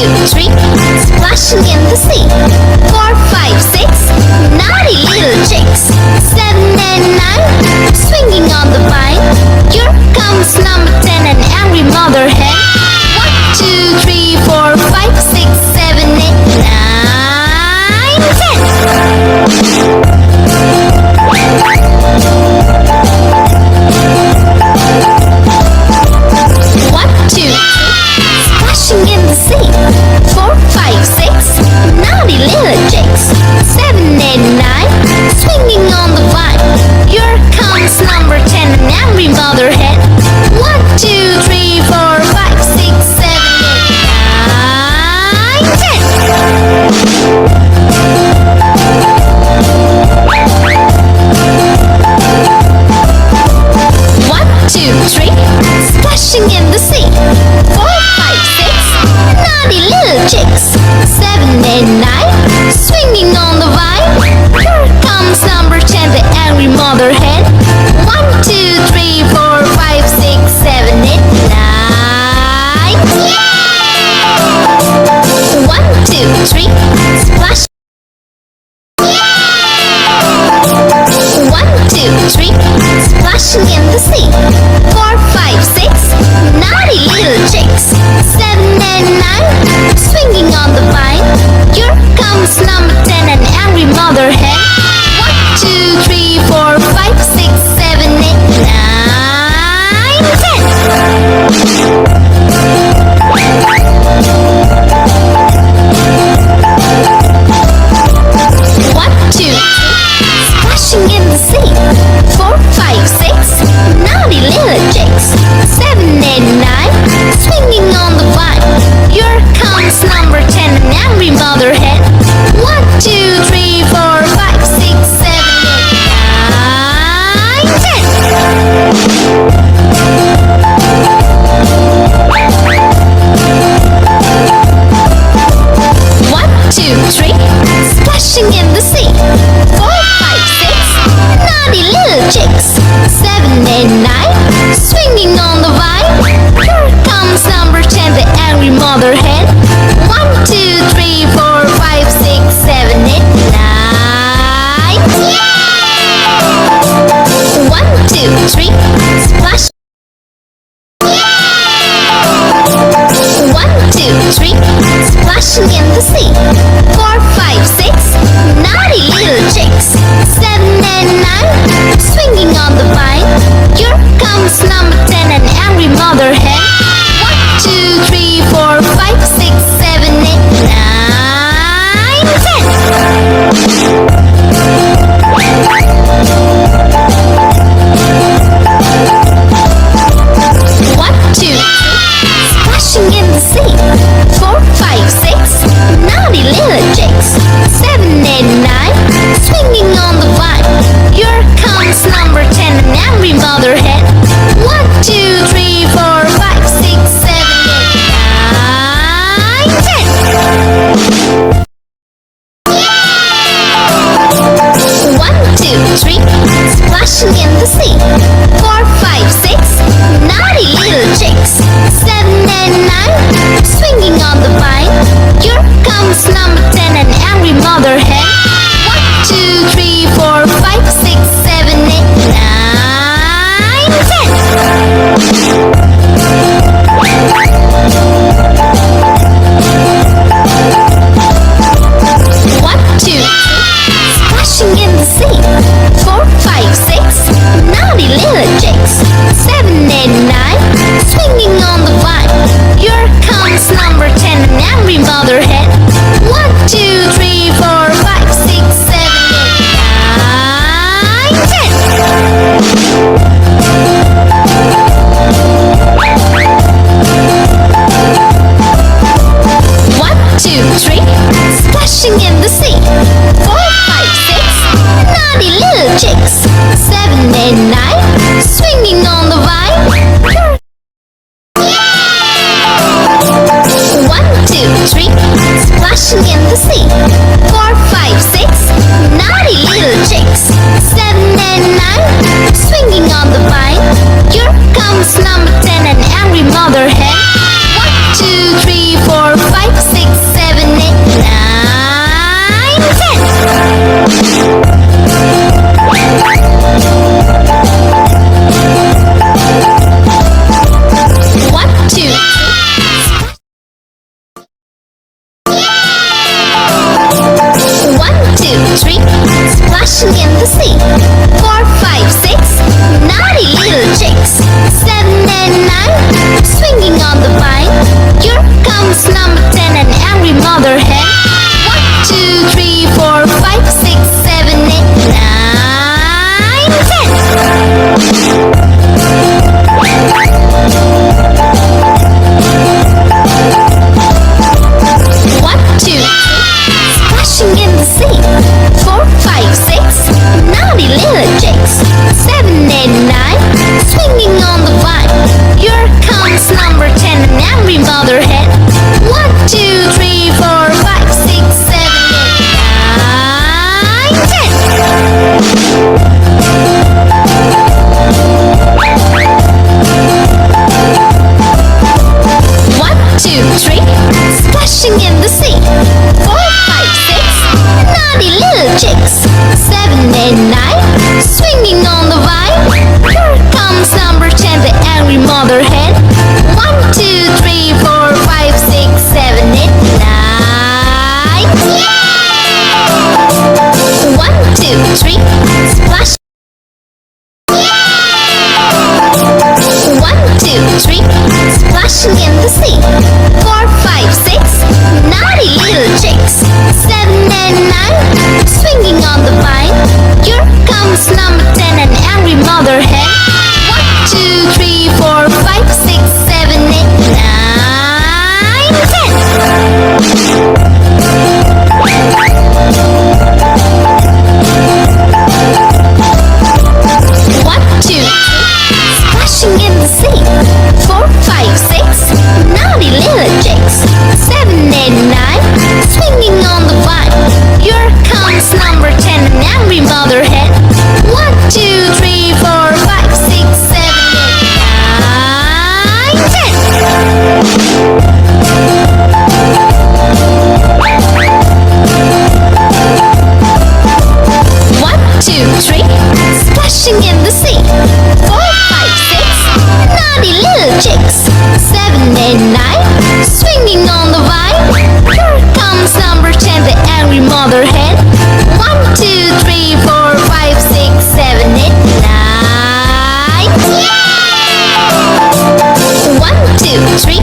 two, three, splashing in the sea. 4, 5, 6, naughty little chicks. 7 and 9, swinging on the vine. Here comes number 10, an angry mother hen. 1, 2, 3, 4, 5, 6, 7, 8, 9, 10. 1, 2, 3, splashing in the sea. 4, 5, 6, naughty little chicks. 7 and 9, swinging on the vine. Here comes number 10, an angry mother hen. 1, 2, 3, 4, 5, 6, 7, 8, 9, 10. 1, 2, 3, splashing in the sea. 4, 5, 6, naughty little chicks. 7 and 9, swinging on the vine. Here comes number 10, the angry mother hen. 1, 2, 3, 4, 5, 6, 7, 8, 9. Yeah! 1, 2, 3, splash. 1, 2, 3, splashing in the sea. 4, 5, 6, naughty little chicks. 7 and 9, swinging on the vine. Here comes number 10, an angry mother hen. 1, 2, 3, 4, 5, 6, 7, 8, 9, 10. 1, 2, 3, splashing in the sea. 4, 5, 6, naughty little chicks. 7 and 9, swinging on the vine. Here comes number 10, an angry mother hen. 1, 2, 3, 4, 5, 6, 7, 8, 9, 10. 1, 2, 3, splashing in the sea. 4, 5, 6, naughty little chicks. 7 and 9, swinging on the vine. Here comes number 10, the angry mother hen. 1, 2, 3, 4, 5, 6, 7, 8, 9. Yeah! 1, 2, 3, splash. 1, 2, 3, splashing in the sea. 4, 5, 6, naughty little chicks. 7 and 9, swinging on the vine. Here comes number 10, an angry mother hen. 1, 2, 3, 4, 5, 6, 7, 8, 9, 10. 1, 2, 3, splashing in the sea. 4, 5, 6, naughty little three, splashing in the sea. 4, 5, 6, naughty little chicks. 7 and 9, swinging on the vine. Here comes number 10, an angry mother hen. 1, 2, 3, 4, 5, 6, 7, 8, 9, 10. 1, 2, 3, splashing in the sea. 4, 5, 6, naughty little chicks. 7 and 9, swinging on the vine. Here comes number 10, an angry mother hen. 1, 2, 3, 4, 5, 6, 7, 8, 9, 10. 1, 2, 3, splashing in the sea. 4, 5, 6, naughty little chicks. 7 and 9, swinging on the vine. Here comes number 10, the angry mother hen. 1, 2, 3, 4, 5, 6, 7, 8, 9. 1, 2, 3,